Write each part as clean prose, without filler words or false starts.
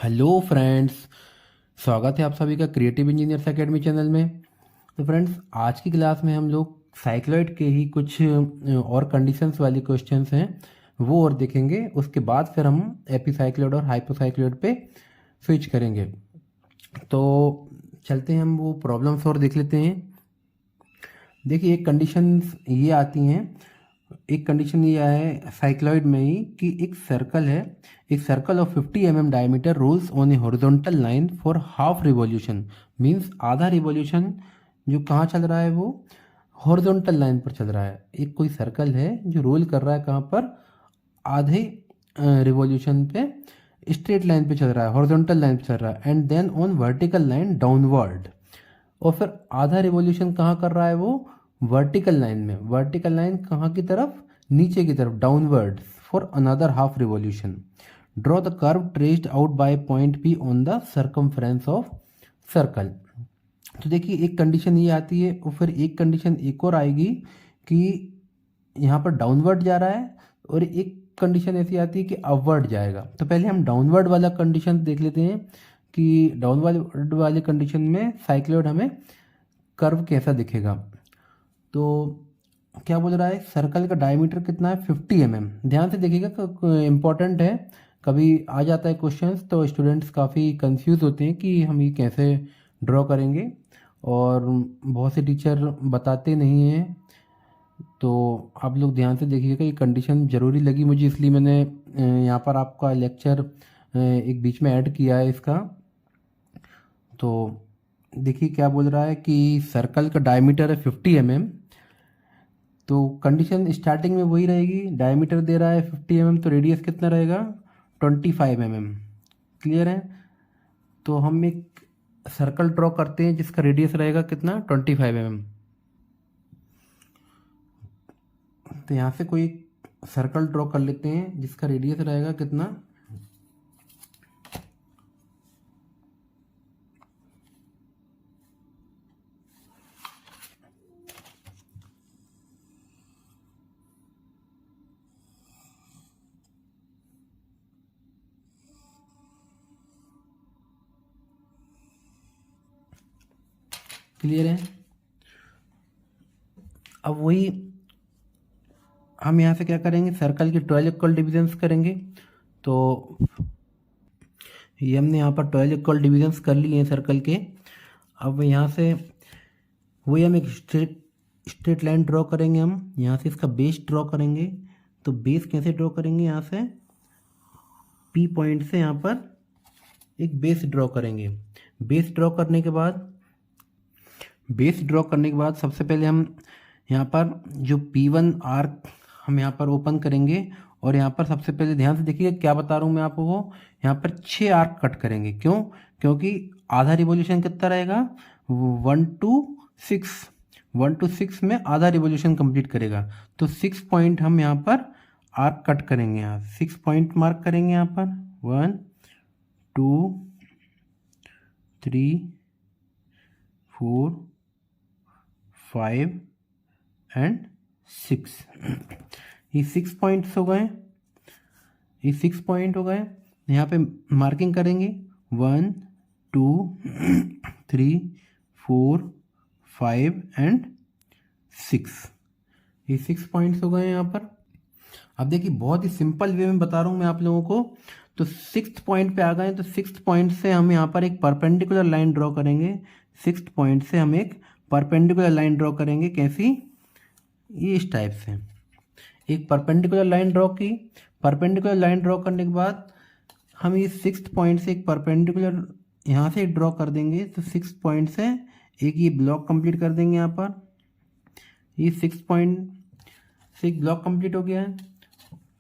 Hello friends. स्वागत है आप सभी का क्रिएटिव इंजीनियर्स एकेडमी चैनल में। तो फ्रेंड्स, आज की क्लास में हम लोग साइक्लॉइड के ही कुछ और कंडीशंस वाली क्वेश्चंस हैं वो और देखेंगे। उसके बाद फिर हम एपीसाइक्लॉइड और हाइपोसाइक्लॉइड पे स्विच करेंगे। तो चलते हैं, हम वो प्रॉब्लम्स और देख लेते हैं। देखिए, एक कंडीशंस ये आती हैं। एक कंडीशन ये है साइक्लॉइड में ही कि एक सर्कल है, एक circle of 50 mm diameter rolls on a horizontal line for half revolution. Means आधा रिवॉल्यूशन जो कहाँ चल रहा है, वो हॉरिजॉन्टल लाइन पर चल रहा है। एक कोई सर्कल है जो रोल कर रहा है कहाँ पर, आधे रिवॉल्यूशन पे, स्ट्रेट लाइन पे चल रहा है, हॉरिजॉन्टल लाइन पे चल रहा है, and then on vertical line downward. और फिर आधा रिवॉल्यूशन कहाँ कर रहा है वो, वर्टिकल लाइन में। वर्टिकल लाइन कहाँ की तरफ, नीचे की तरफ, downward for another half revolution. Draw the curve traced out by point P on the circumference of circle. तो देखिए, एक कंडीशन ये आती है और फिर एक कंडीशन एक और आएगी कि यहाँ पर डाउनवर्ड जा रहा है, और एक कंडीशन ऐसी आती है कि अपवर्ड जाएगा। तो पहले हम डाउनवर्ड वाला कंडीशन देख लेते हैं कि डाउनवर्ड वाले कंडीशन में साइक्लॉइड हमें कर्व कैसा दिखेगा। तो क्या बोल रहा है, सर्कल का डायमीटर कितना है, 50 mm। ध्यान से देखिएगा, इम्पॉर्टेंट है। कभी आ जाता है क्वेश्चंस तो स्टूडेंट्स काफ़ी कंफ्यूज होते हैं कि हम ये कैसे ड्रॉ करेंगे, और बहुत से टीचर बताते नहीं हैं। तो आप लोग ध्यान से देखिएगा, ये कंडीशन ज़रूरी लगी मुझे, इसलिए मैंने यहाँ पर आपका लेक्चर एक बीच में ऐड किया है इसका। तो देखिए क्या बोल रहा है कि सर्कल का डायमीटर है 50 mm। तो कंडीशन स्टार्टिंग में वही रहेगी, डायमीटर दे रहा है 50 mm, तो रेडियस कितना रहेगा, 25 mm। क्लियर है। तो हम एक सर्कल ड्रॉ करते हैं जिसका रेडियस रहेगा कितना, 25 mm। तो यहाँ से कोई सर्कल ड्रॉ कर लेते हैं जिसका रेडियस रहेगा कितना, क्लियर है। अब वही हम यहाँ से क्या करेंगे, सर्कल के 12 इक्वल डिविजन्स करेंगे। तो ये हमने यहाँ पर 12 इक्वल डिविजन्स कर लिए हैं सर्कल के। अब यहाँ से वही हम एक स्ट्रेट लाइन ड्रॉ करेंगे। हम यहाँ से इसका बेस ड्रॉ करेंगे। तो बेस कैसे ड्रॉ करेंगे, यहाँ से पी पॉइंट से यहाँ पर एक बेस ड्रॉ करेंगे। बेस ड्रॉ करने के बाद सबसे पहले हम यहाँ पर जो P1 आर्क हम यहाँ पर ओपन करेंगे, और यहाँ पर सबसे पहले ध्यान से देखिएगा क्या बता रहा हूँ मैं आपको, यहाँ पर 6 आर्क कट करेंगे। क्यों, क्योंकि आधा रिवॉल्यूशन कितना रहेगा, 1 to 6 में आधा रिवॉल्यूशन कंप्लीट करेगा। तो 6 पॉइंट हम यहाँ पर आर्क कट करेंगे। यहाँ 6 पॉइंट मार्क करेंगे यहाँ पर, 1 2 3 4 5 एंड 6। ये 6 पॉइंट्स हो गए, ये 6 पॉइंट हो गए। यहाँ पे मार्किंग करेंगे 1 2 3 4 5 एंड 6। ये 6 पॉइंट्स हो गए यहाँ पर। अब देखिए, बहुत ही सिंपल वे में बता रहा हूँ मैं आप लोगों को। तो 6th पॉइंट पे आ गए, तो 6th पॉइंट से हम यहाँ पर एक परपेंडिकुलर लाइन ड्रॉ करेंगे। 6th पॉइंट से हम एक परपेंडिकुलर लाइन ड्रॉ करेंगे। कैसी, ये इस टाइप से एक परपेंडिकुलर लाइन ड्रॉ की। परपेंडिकुलर लाइन ड्रॉ करने के बाद हम ये 6th पॉइंट से एक परपेंडिकुलर यहाँ से ड्रॉ कर देंगे। तो 6th पॉइंट से एक ये ब्लॉक कंप्लीट कर देंगे यहाँ पर। ये 6th पॉइंट से एक ब्लॉक कंप्लीट हो गया है,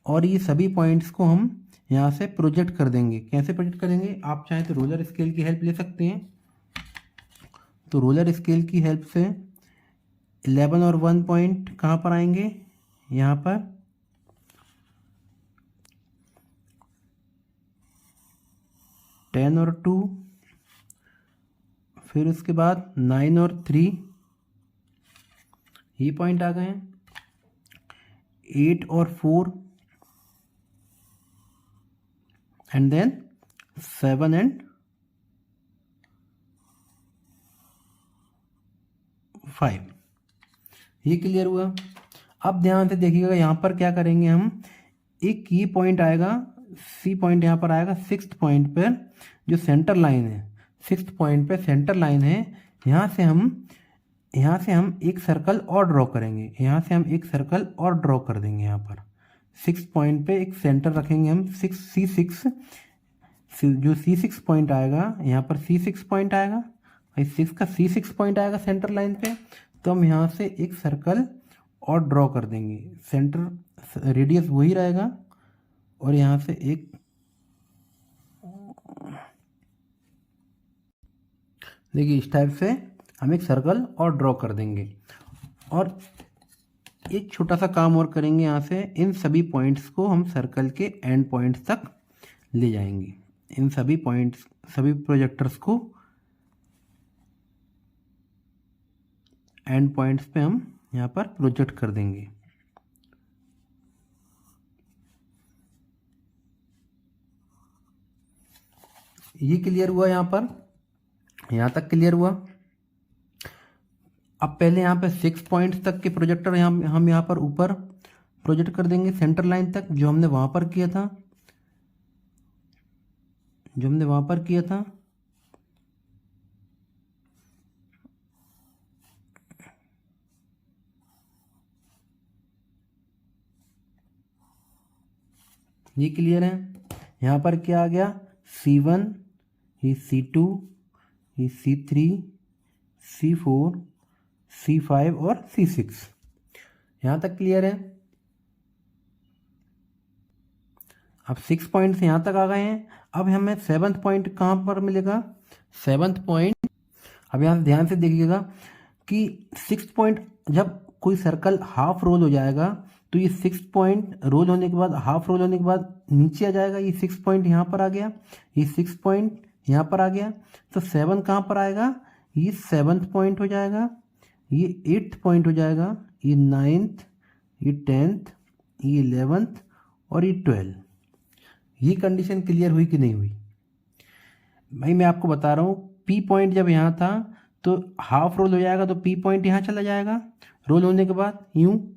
और ये सभी पॉइंट्स को हम यहाँ से प्रोजेक्ट कर देंगे। कैसे प्रोजेक्ट करेंगे, आप चाहें तो रोलर स्केल की हेल्प ले सकते हैं। तो रोलर स्केल की हेल्प से 11 और 1 पॉइंट कहाँ पर आएंगे, यहाँ पर 10 और 2, फिर उसके बाद 9 और 3, ये पॉइंट आ गए। 8 और 4, एंड देन 7 एंड 5। ये क्लियर हुआ। अब ध्यान से देखिएगा यहाँ पर क्या करेंगे हम, एक ये पॉइंट आएगा, सी पॉइंट यहाँ पर आएगा, सिक्स्थ पॉइंट पर जो सेंटर लाइन है, सिक्स्थ पॉइंट पे सेंटर लाइन है, यहाँ से हम एक सर्कल और ड्रॉ करेंगे, यहाँ से हम एक सर्कल और ड्रॉ कर देंगे। यहाँ पर सिक्स पॉइंट पे एक सेंटर रखेंगे हम, C6, जो C6 पॉइंट आएगा, यहाँ पर C6 पॉइंट आएगा, सिक्स का C6 पॉइंट आएगा सेंटर लाइन पे, तो हम यहाँ से एक सर्कल और ड्रॉ कर देंगे, सेंटर रेडियस वही रहेगा, और यहाँ से एक, देखिए इस टाइप से हम एक सर्कल और ड्रॉ कर देंगे। और एक छोटा सा काम और करेंगे, यहाँ से इन सभी पॉइंट्स को हम सर्कल के एंड पॉइंट्स तक ले जाएंगे, इन सभी पॉइंट्स, सभी प्रोजेक्टर्स को एंड पॉइंट्स पे हम यहाँ पर प्रोजेक्ट कर देंगे। ये क्लियर हुआ, यहाँ पर यहाँ तक क्लियर हुआ। अब पहले यहाँ पे 6 पॉइंट्स तक के प्रोजेक्टर हम यहाँ पर ऊपर प्रोजेक्ट कर देंगे सेंटर लाइन तक, जो हमने वहाँ पर किया था, ये क्लियर है। यहाँ पर क्या आ गया, C1, ये C2, ये C3, C4, C5 और C6। यहाँ तक क्लियर है। अब 6 पॉइंट्स यहाँ तक आ गए हैं। अब हमें 7th पॉइंट कहाँ पर मिलेगा, 7th पॉइंट, अब यहाँ ध्यान से देखिएगा कि 6th पॉइंट, जब कोई सर्कल हाफ रोल हो जाएगा तो ये 6 पॉइंट रोल होने के बाद, हाफ रोल होने के बाद नीचे आ जाएगा। ये 6 पॉइंट यहाँ पर आ गया, ये 6 पॉइंट यहाँ पर आ गया, तो 7 कहाँ पर आएगा, ये 7th पॉइंट हो जाएगा, ये 8th पॉइंट हो जाएगा, ये 9th, ये 10th, ये 11th और ये 12। ये कंडीशन क्लियर हुई कि नहीं हुई भाई? मैं आपको बता रहा हूँ, P पॉइंट जब यहाँ था तो हाफ रोल हो जाएगा, तो P पॉइंट यहाँ चला जाएगा रोल होने के बाद यूँ,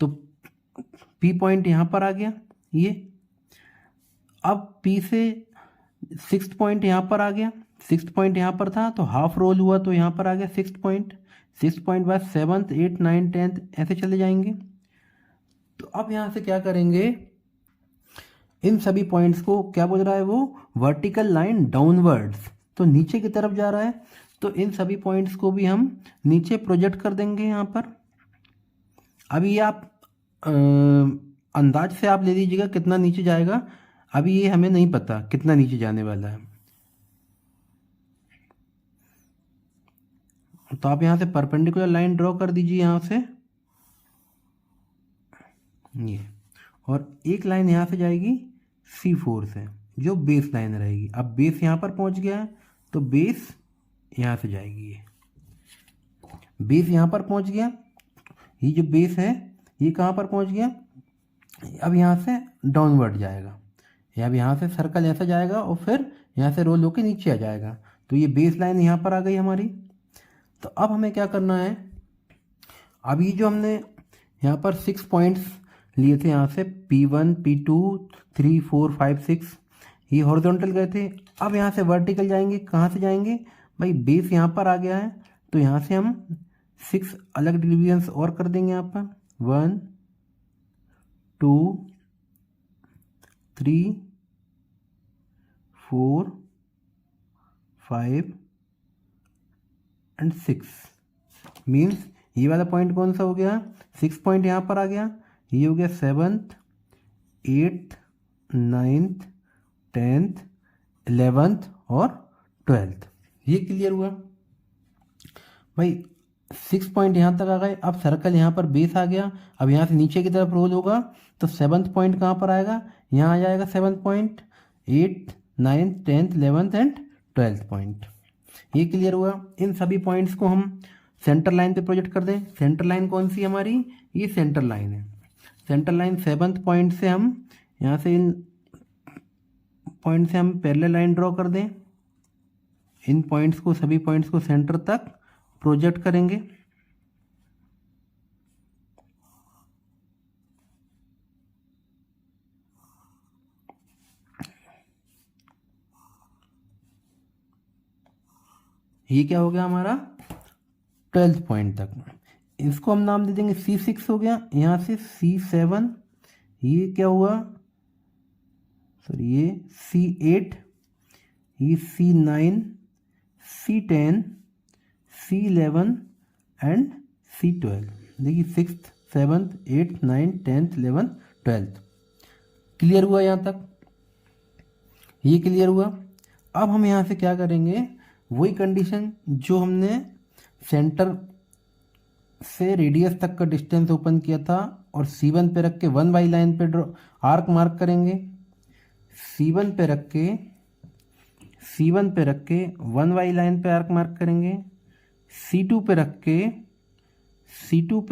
तो P पॉइंट यहाँ पर आ गया ये। अब P से 6th पॉइंट यहाँ पर आ गया, 6th पॉइंट यहाँ पर था तो हाफ रोल हुआ तो यहाँ पर आ गया 6th पॉइंट, 6th पॉइंट बाद 7th, 8th, 9th, 10th ऐसे चले जाएंगे। तो अब यहाँ से क्या करेंगे, इन सभी पॉइंट्स को क्या बोल रहा है वो, वर्टिकल लाइन डाउनवर्ड्स, तो नीचे की तरफ जा रहा है, तो इन सभी पॉइंट्स को भी हम नीचे प्रोजेक्ट कर देंगे यहाँ पर। अभी आप अंदाज से आप ले लीजिएगा कितना नीचे जाएगा, अभी ये हमें नहीं पता कितना नीचे जाने वाला है। तो आप यहाँ से परपेंडिकुलर लाइन ड्रॉ कर दीजिए यहाँ से ये, और एक लाइन यहाँ से जाएगी C4 से, जो बेस लाइन रहेगी। अब बेस यहाँ पर पहुँच गया है तो बेस यहाँ से जाएगी, ये बेस यहाँ पर पहुँच गया, ये जो बेस है ये कहाँ पर पहुँच गया, अब यहाँ से डाउनवर्ड जाएगा, अब यहाँ से सर्कल ऐसा जाएगा और फिर यहाँ से रोल होकर नीचे आ जाएगा, तो ये बेस लाइन यहाँ पर आ गई हमारी। तो अब हमें क्या करना है, अब ये जो हमने यहाँ पर 6 पॉइंट्स लिए थे, यहाँ से P1, P2, 3, 4, 5, 6, ये हॉरिजॉन्टल गए थे। अब यहाँ से वर्टिकल जाएंगे, कहाँ से जाएंगे भाई, बेस यहाँ पर आ गया है तो यहाँ से हम 6 अलग डिवीजन्स और कर देंगे यहाँ पर, 1, 2, 3, 4, 5 एंड 6। मीन्स ये वाला पॉइंट कौन सा हो गया, 6 पॉइंट यहाँ पर आ गया, ये हो गया 7th, 8th, 9th, 10th, 11th और 12th। ये क्लियर हुआ भाई। 6 पॉइंट यहाँ तक आ गए। अब सर्कल यहाँ पर बेस आ गया, अब यहाँ से नीचे की तरफ रोल होगा तो 7th पॉइंट कहाँ पर आएगा, यहाँ आ जाएगा 7th point, 8th, 9th, 10th, 11th and 12th point. ये क्लियर हुआ। इन सभी पॉइंट्स को हम सेंटर लाइन पे प्रोजेक्ट कर दें। सेंटर लाइन कौन सी हमारी, ये सेंटर लाइन है। सेंटर लाइन 7th पॉइंट से हम यहाँ से इन पॉइंट से हम पैरेलल लाइन ड्रॉ कर दें। इन पॉइंट्स को, सभी पॉइंट्स को सेंटर तक प्रोजेक्ट करेंगे। ये क्या हो गया हमारा 12th पॉइंट तक। इसको हम नाम दे देंगे C6 हो गया। यहाँ से C7, ये क्या हुआ, सॉरी ये C8, ये C9, C10, C11 and C12। देखिए 6th, 7th, 8th, 9th, 10th, 11th, 12th। Clear हुआ यहाँ तक? ये क्लियर हुआ। अब हम यहाँ से क्या करेंगे, वही कंडीशन जो हमने सेंटर से रेडियस तक का डिस्टेंस ओपन किया था और C1 पे रख के 1y लाइन पे आर्क मार्क करेंगे। C1 पे रख के 1y लाइन पे आर्क मार्क करेंगे। C2 पे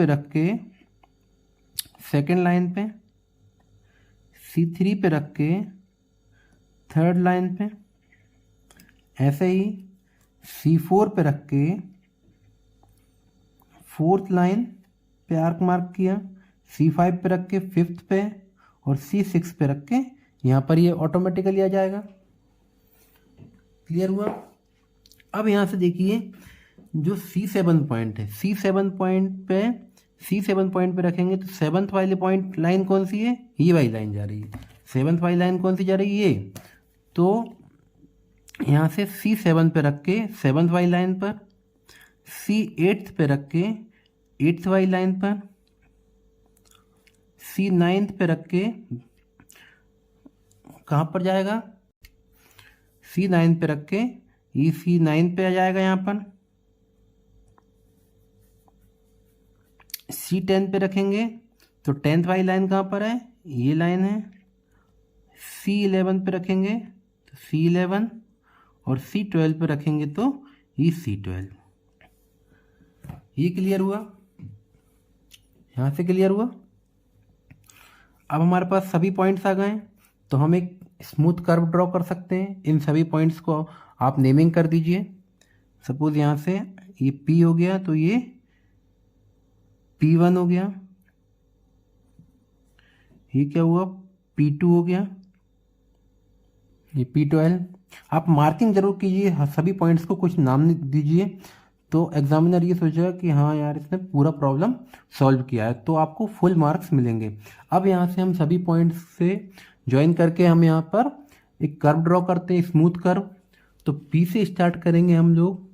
रख के सेकेंड लाइन पे, C3 पे रख के थर्ड लाइन पे, ऐसे ही C4 पे रख के फोर्थ लाइन पे आर्क मार्क किया। C5 पे रख के फिफ्थ पे और C6 पे रख के यहाँ पर ये ऑटोमेटिकली आ जाएगा। क्लियर हुआ? अब यहाँ से देखिए जो C7 पॉइंट है, C7 पॉइंट पे रखेंगे तो 7th वाली पॉइंट लाइन कौन सी है, ये वाली लाइन जा रही है। 7th वाली लाइन कौन सी जा रही है, ये। तो यहाँ से C7 पे रख के 7th वाली लाइन पर, C8 पे रख के 8th वाली लाइन पर, C9 पे रख के कहाँ पर जाएगा, C9 पे रख के ये C9 पे आ जाएगा यहाँ पर। C10 पे रखेंगे तो 10th वाली लाइन कहाँ पर है, ये लाइन है। C11 पे रखेंगे तो C11 और C12 पे रखेंगे तो ये C12। ये क्लियर हुआ? यहाँ से क्लियर हुआ। अब हमारे पास सभी पॉइंट्स आ गए तो हम एक स्मूथ कर्व ड्रॉ कर सकते हैं। इन सभी पॉइंट्स को आप नेमिंग कर दीजिए। सपोज यहाँ से ये P हो गया तो ये P1 हो गया, ये क्या हुआ P2 हो गया, ये P12। आप मार्किंग जरूर कीजिए, सभी पॉइंट्स को कुछ नाम दीजिए तो एग्जामिनर ये सोचेगा कि हाँ यार इसने पूरा प्रॉब्लम सॉल्व किया है, तो आपको फुल मार्क्स मिलेंगे। अब यहाँ से हम सभी पॉइंट्स से ज्वाइन करके हम यहाँ पर एक कर्व ड्रॉ करते हैं, स्मूथ कर्व। तो P से स्टार्ट करेंगे हम लोग।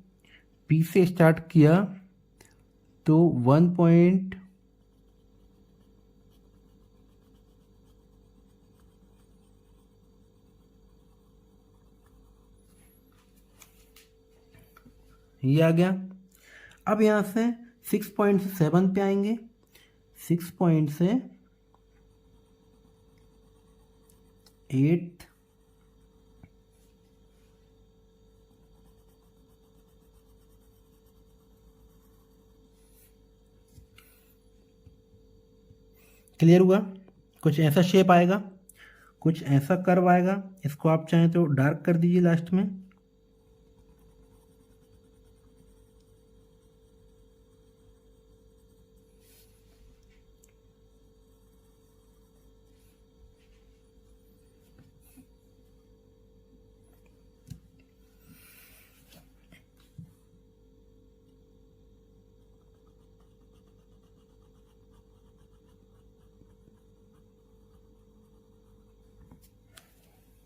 P से स्टार्ट किया तो 1 पॉइंट ये आ गया। अब यहाँ से 6 पॉइंट से 7 पे आएंगे, 6 पॉइंट से 8, क्लियर हुआ? कुछ ऐसा शेप आएगा, कुछ ऐसा कर्व आएगा। इसको आप चाहें तो डार्क कर दीजिए लास्ट में।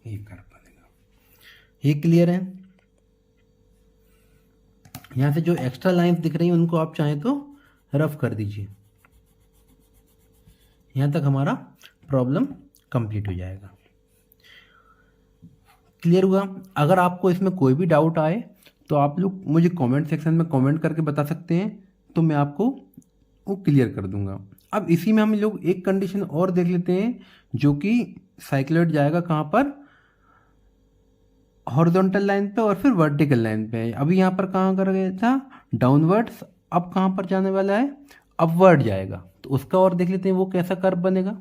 ये कर्व बनेगा। ये क्लियर है? यहाँ से जो एक्स्ट्रा लाइंस दिख रही हैं उनको आप चाहें तो रफ कर दीजिए। यहाँ तक हमारा प्रॉब्लम कंप्लीट हो जाएगा। क्लियर हुआ? अगर आपको इसमें कोई भी डाउट आए तो आप लोग मुझे कमेंट सेक्शन में कमेंट करके बता सकते हैं, तो मैं आपको वो क्लियर कर दूंगा। अब इसी में हम लोग एक कंडीशन और देख लेते हैं, जो कि साइक्लॉइड जाएगा कहाँ पर, हॉरिजॉन्टल लाइन पे और फिर वर्टिकल लाइन पे। अभी यहाँ पर कहाँ कर गया था, डाउनवर्ड्स। अब कहाँ पर जाने वाला है, अपवर्ड जाएगा। तो उसका और देख लेते हैं वो कैसा कर्व बनेगा।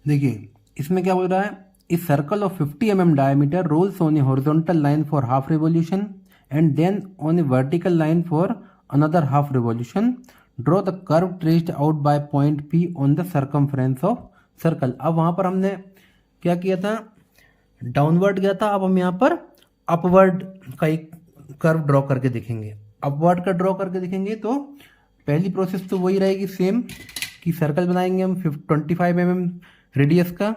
देखिए इसमें क्या बोल रहा है, a circle of 50 mm diameter rolls on a horizontal line for half revolution and then on a vertical line for another half revolution, draw the curve traced out by point P on the circumference of circle. अब वहाँ पर हमने क्या किया था, downward गया था, अब हम यहाँ पर अपवर्ड का एक कर्व ड्रॉ करके देखेंगे। अपवर्ड का ड्रॉ करके देखेंगे तो पहली प्रोसेस तो वही रहेगी सेम, कि सर्कल बनाएंगे हम 25 mm रेडियस का।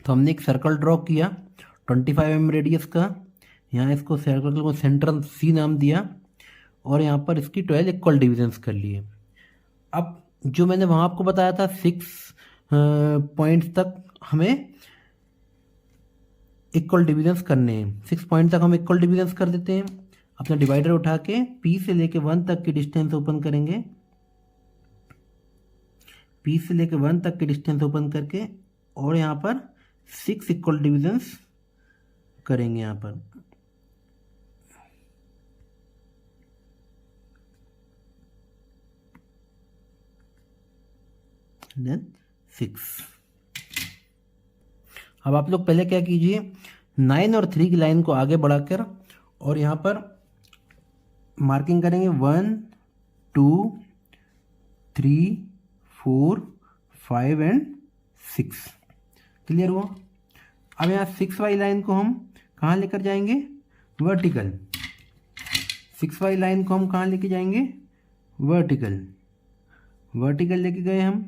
तो हमने एक सर्कल ड्रॉ किया 25 mm रेडियस का, यहाँ इसको सर्कल को सेंट्रल C नाम दिया और यहाँ पर इसकी 12 इक्वल डिविजन्स कर लिए। अब जो मैंने वहाँ आपको बताया था 6 पॉइंट्स तक हमें इक्वल डिविजन्स करने हैं, 6 पॉइंट तक हम इक्वल डिविजन्स कर देते हैं। अपना डिवाइडर उठा के P से लेके 1 तक की डिस्टेंस ओपन करेंगे, P से लेके 1 तक की डिस्टेंस ओपन करके और यहाँ पर 6 इक्वल डिविजन्स करेंगे यहाँ पर। देन 6। अब आप लोग पहले क्या कीजिए, 9 और 3 की लाइन को आगे बढ़ाकर और यहाँ पर मार्किंग करेंगे 1 2 3 4 5 एंड 6। क्लियर हुआ। अब यहाँ 6 वाली लाइन को हम कहाँ लेकर जाएंगे, वर्टिकल। 6 वाली लाइन को हम कहाँ लेके जाएंगे, वर्टिकल। वर्टिकल लेके गए हम।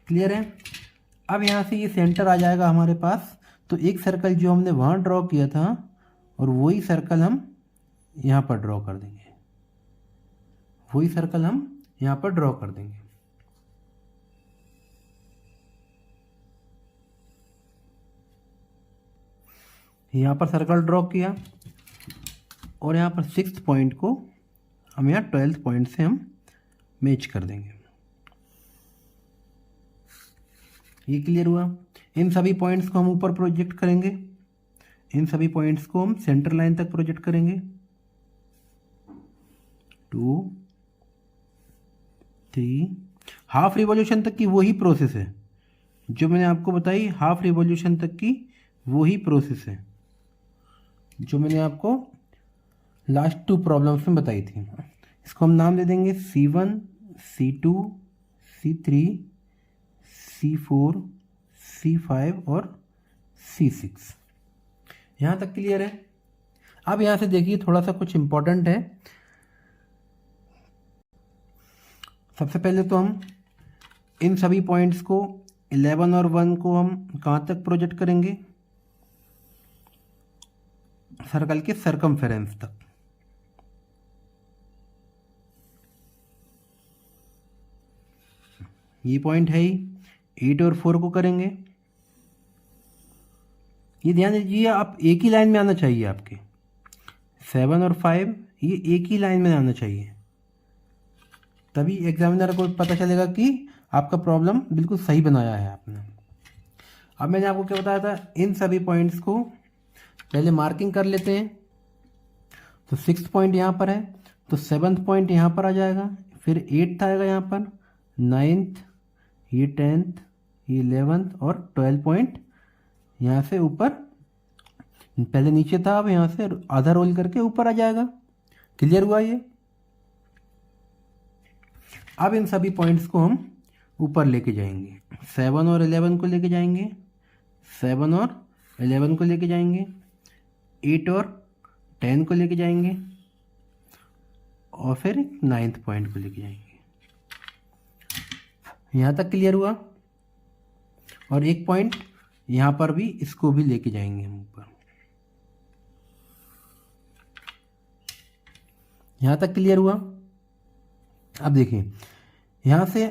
क्लियर है। अब यहाँ से ये सेंटर आ जाएगा हमारे पास, तो एक सर्कल जो हमने वहाँ ड्रॉ किया था और वही सर्कल हम यहाँ पर ड्रॉ कर देंगे, वही सर्कल हम यहाँ पर ड्रॉ कर देंगे। यहाँ पर सर्कल ड्रॉ किया और यहाँ पर 6th पॉइंट को हम यहाँ 12th पॉइंट से हम मैच कर देंगे। ये क्लियर हुआ। इन सभी पॉइंट्स को हम ऊपर प्रोजेक्ट करेंगे, इन सभी पॉइंट्स को हम सेंटर लाइन तक प्रोजेक्ट करेंगे। 2 3 हाफ रिवॉल्यूशन तक की वही प्रोसेस है जो मैंने आपको बताई, हाफ रिवॉल्यूशन तक की वही प्रोसेस है जो मैंने आपको लास्ट 2 प्रॉब्लम्स में बताई थी। इसको हम नाम दे देंगे C1 C2 C3 C4 C5 और C6। यहाँ तक क्लियर है। अब यहाँ से देखिए थोड़ा सा कुछ इम्पोर्टेंट है। सबसे पहले तो हम इन सभी पॉइंट्स को 11 और 1 को हम कहाँ तक प्रोजेक्ट करेंगे, सर्कल के सर्कमफेरेंस तक। ये पॉइंट है ही। 8 और 4 को करेंगे। ये ध्यान दीजिए, आप एक ही लाइन में आना चाहिए आपके। 7 और 5 ये एक ही लाइन में आना चाहिए, तभी एग्जामिनर को पता चलेगा कि आपका प्रॉब्लम बिल्कुल सही बनाया है आपने। अब मैंने आपको क्या बताया था, इन सभी पॉइंट्स को पहले मार्किंग कर लेते हैं। तो 6th पॉइंट यहाँ पर है, तो 7th पॉइंट यहाँ पर आ जाएगा, फिर 8th आएगा यहाँ पर, 9th, ये 10th, ये 11th और 12 पॉइंट यहाँ से ऊपर, पहले नीचे था अब यहाँ से आधा रोल करके ऊपर आ जाएगा। क्लियर हुआ ये। अब इन सभी पॉइंट्स को हम ऊपर लेके जाएंगे। 7 और 11 को लेके जाएंगे, 7 और 11 को लेके जाएंगे, 8 और 10 को लेके जाएंगे और फिर 9th पॉइंट को लेके जाएंगे। यहाँ तक क्लियर हुआ। और एक पॉइंट यहाँ पर भी, इसको भी लेके जाएंगे हम ऊपर। यहाँ तक क्लियर हुआ। अब देखिए यहाँ से,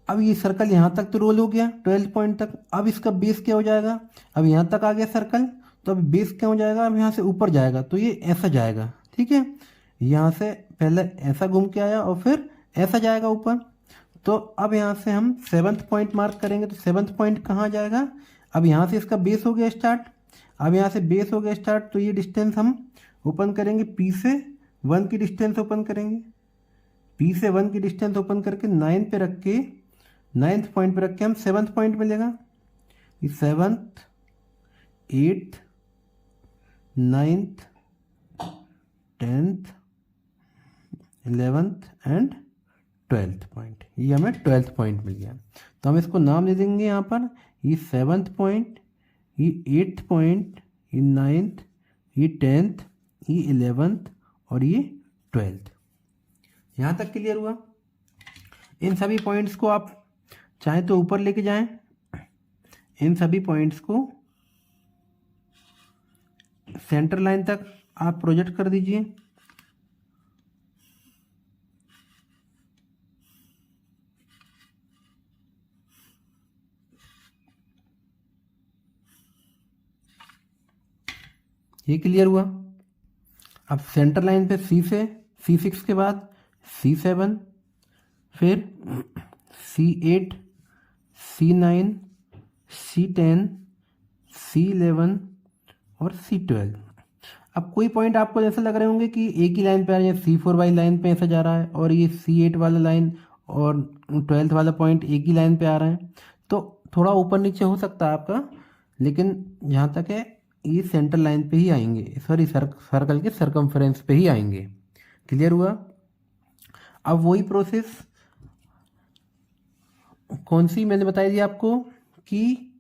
अब ये सर्कल यहाँ तक तो रोल हो गया 12 पॉइंट तक। अब इसका बेस क्या हो जाएगा, अब यहाँ तक आ गया सर्कल, तो अब बेस क्या हो जाएगा, अब यहाँ से ऊपर जाएगा, तो ये ऐसा जाएगा। ठीक है, यहाँ से पहले ऐसा घूम के आया और फिर ऐसा जाएगा ऊपर। तो अब यहाँ से हम 7th पॉइंट मार्क करेंगे, तो 7th पॉइंट कहाँ जाएगा, अब यहाँ से इसका बेस हो गया स्टार्ट। अब यहाँ से बेस हो गया स्टार्ट, तो ये डिस्टेंस हम ओपन करेंगे, P से 1 की डिस्टेंस ओपन करेंगे, पी से 1 की डिस्टेंस ओपन करके 9 पे रख के 9th पॉइंट पे रख के हम 7th पॉइंट मिलेगा। ये 7th 8th 9th 10th 11th and 12th point, ये हमें 12th पॉइंट मिल गया। तो हम इसको नाम दे देंगे यहाँ पर, ये 7th पॉइंट, ये 8th पॉइंट, ये 9th, ये 10th, ये 11th और ये 12th। यहाँ तक क्लियर हुआ। इन सभी पॉइंट्स को आप चाहे तो ऊपर लेके जाएं, इन सभी पॉइंट्स को सेंटर लाइन तक आप प्रोजेक्ट कर दीजिए। ये क्लियर हुआ। अब सेंटर लाइन पे सी से C6 के बाद C7, फिर C8, C9, C10, C11 और C12। अब कोई पॉइंट आपको ऐसा लग रहे होंगे कि एक ही लाइन पे आ रहा है, C4 वाली लाइन पे ऐसा जा रहा है और ये C8 वाला लाइन और 12th वाला पॉइंट एक ही लाइन पे आ रहा है, तो थोड़ा ऊपर नीचे हो सकता है आपका, लेकिन जहाँ तक है ये सेंटर लाइन पे ही आएंगे, सॉरी सर्कल के सर्कमफ्रेंस पे ही आएंगे। क्लियर हुआ। अब वही प्रोसेस कौन सी मैंने बताई थी आपको कि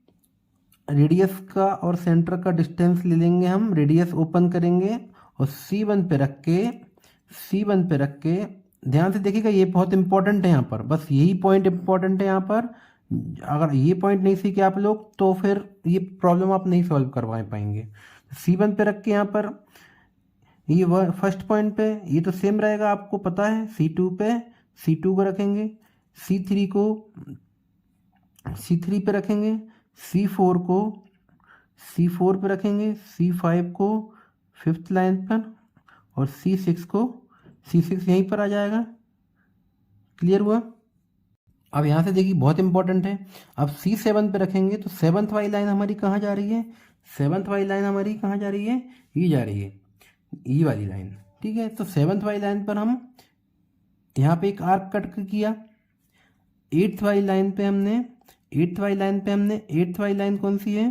रेडियस का और सेंटर का डिस्टेंस ले लेंगे हम, रेडियस ओपन करेंगे और C1 पे रख के ध्यान से देखिएगा, ये बहुत इंपॉर्टेंट है यहाँ पर, बस यही पॉइंट इंपॉर्टेंट है यहाँ पर। अगर ये पॉइंट नहीं सीखे आप लोग तो फिर ये प्रॉब्लम आप नहीं सॉल्व करवा पाएंगे। C1 पे रख के यहाँ पर ये फर्स्ट पॉइंट पे ये तो सेम रहेगा, आपको पता है। C2 पे C2 को रखेंगे, C3 को C3 पे रखेंगे, C4 को C4 पे रखेंगे, C5 को 5th लाइन पर और C6 को C6 यहीं पर आ जाएगा। क्लियर हुआ। अब यहाँ से देखिए बहुत इंपॉर्टेंट है, अब C7 पे रखेंगे तो 7th वाली लाइन हमारी कहाँ जा रही है, 7th वाली लाइन हमारी कहाँ जा रही है, ये जा रही है, ये वाली लाइन। ठीक है, तो 7th वाली लाइन पर हम यहाँ पे एक आर्क कट किया। 8th वाली लाइन पे हमने 8th वाली लाइन कौन सी है,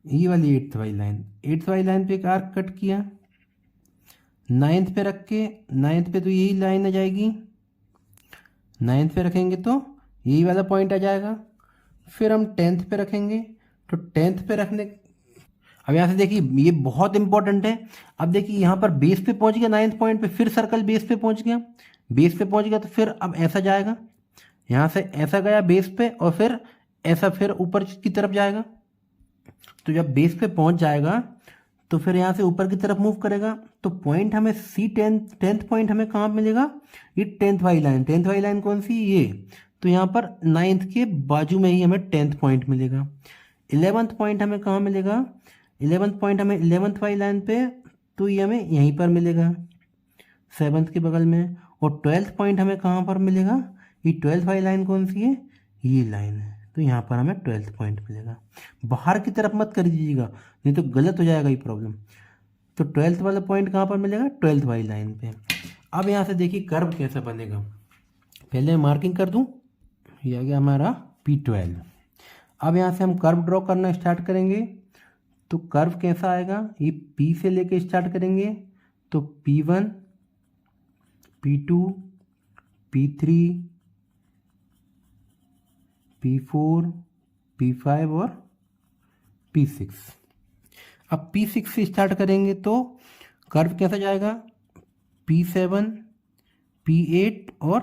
ये वाली 8th वाली लाइन। 8th वाली लाइन पे एक आर्क कट किया। 9th पे रख के 9th पे तो यही लाइन आ जाएगी, 9th पे रखेंगे तो यही वाला पॉइंट आ जाएगा। फिर हम 10th पे रखेंगे तो 10th पे रखने, अब यहाँ से देखिए ये बहुत इंपॉर्टेंट है। अब देखिए यहाँ पर बेस पे पहुँच गया 9th पॉइंट पे, फिर सर्कल बेस पे पहुँच गया तो फिर अब ऐसा जाएगा, यहाँ से ऐसा गया बेस पे और फिर ऐसा फिर ऊपर की तरफ जाएगा। तो जब बेस पे पहुँच जाएगा तो फिर यहाँ से ऊपर की तरफ मूव करेगा, तो पॉइंट हमें टेंथ पॉइंट हमें कहाँ मिलेगा, ये 10th वाली लाइन कौन सी, ये। तो यहाँ पर 9th के बाजू में ही हमें 10th पॉइंट मिलेगा। 11th पॉइंट हमें कहाँ मिलेगा, 11th पॉइंट हमें 11th वाली लाइन पे, तो ये हमें यहीं पर मिलेगा 7th के बगल में। और 12th पॉइंट हमें कहाँ पर मिलेगा, ये 12th वाली लाइन कौन सी है, ये लाइन है, तो यहाँ पर हमें 12th पॉइंट मिलेगा। बाहर की तरफ मत कर दीजिएगा, नहीं तो गलत हो जाएगा ये प्रॉब्लम। तो 12th वाला पॉइंट कहाँ पर मिलेगा, 12th वाली लाइन पे। अब यहाँ से देखिए कर्व कैसा बनेगा, पहले मार्किंग कर दूँ, ये आ गया हमारा P12। अब यहाँ से हम कर्व ड्रॉ करना स्टार्ट करेंगे, तो कर्व कैसा आएगा, ये P से लेके स्टार्ट करेंगे, तो P1 P2 P3 P4 P5 और P6। अब P6 से स्टार्ट करेंगे तो कर्व कैसा जाएगा, P7 P8 और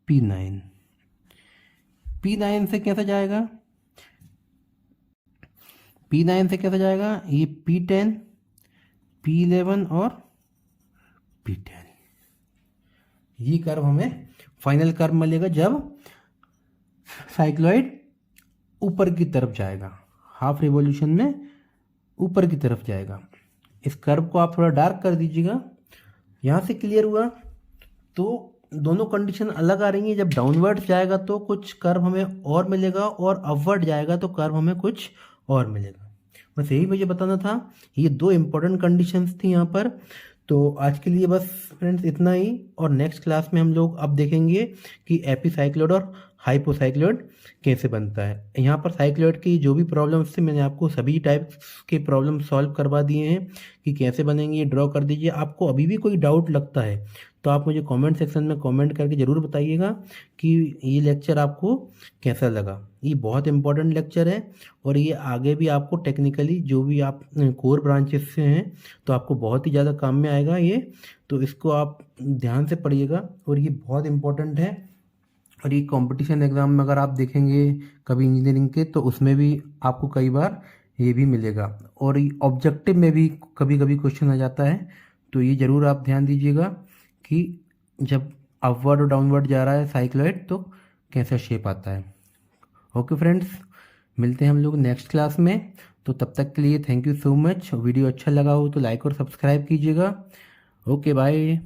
P9। P9 से कैसा जाएगा, ये P10 P11 और P10। ये कर्व हमें फाइनल कर्व मिलेगा जब साइक्लॉइड ऊपर की तरफ जाएगा, हाफ रिवॉल्यूशन में ऊपर की तरफ जाएगा। इस कर्व को आप थोड़ा डार्क कर दीजिएगा। यहाँ से क्लियर हुआ। तो दोनों कंडीशन अलग आ रही हैं, जब डाउनवर्ड जाएगा तो कुछ कर्व हमें और मिलेगा और अपवर्ड जाएगा तो कर्व हमें कुछ और मिलेगा। बस यही मुझे बताना था, ये दो इम्पोर्टेंट कंडीशंस थी यहाँ पर। तो आज के लिए बस फ्रेंड्स इतना ही, और नेक्स्ट क्लास में हम लोग अब देखेंगे कि एपिसाइक्लोइड और हाइपोसाइक्लोइड कैसे बनता है। यहाँ पर साइक्लोइड की जो भी प्रॉब्लम्स थे मैंने आपको सभी टाइप्स के प्रॉब्लम सॉल्व करवा दिए हैं कि कैसे बनेंगे, ये ड्रॉ कर दीजिए। आपको अभी भी कोई डाउट लगता है तो आप मुझे कमेंट सेक्शन में कमेंट करके ज़रूर बताइएगा कि ये लेक्चर आपको कैसा लगा। ये बहुत इंपॉर्टेंट लेक्चर है और ये आगे भी आपको टेक्निकली जो भी आप कोर ब्रांचेस से हैं तो आपको बहुत ही ज़्यादा काम में आएगा ये। तो इसको आप ध्यान से पढ़िएगा और ये बहुत इंपॉर्टेंट है। और ये कंपटीशन एग्ज़ाम में अगर आप देखेंगे कभी इंजीनियरिंग के तो उसमें भी आपको कई बार ये भी मिलेगा, और ये ऑब्जेक्टिव में भी कभी कभी क्वेश्चन आ जाता है। तो ये ज़रूर आप ध्यान दीजिएगा कि जब अपवर्ड और डाउनवर्ड जा रहा है साइक्लॉइड तो कैसा शेप आता है। ओके फ्रेंड्स, मिलते हैं हम लोग नेक्स्ट क्लास में। तो तब तक के लिए thank you so much. Video अच्छा लगा हो तो लाइक और सब्सक्राइब कीजिएगा। Okay bye.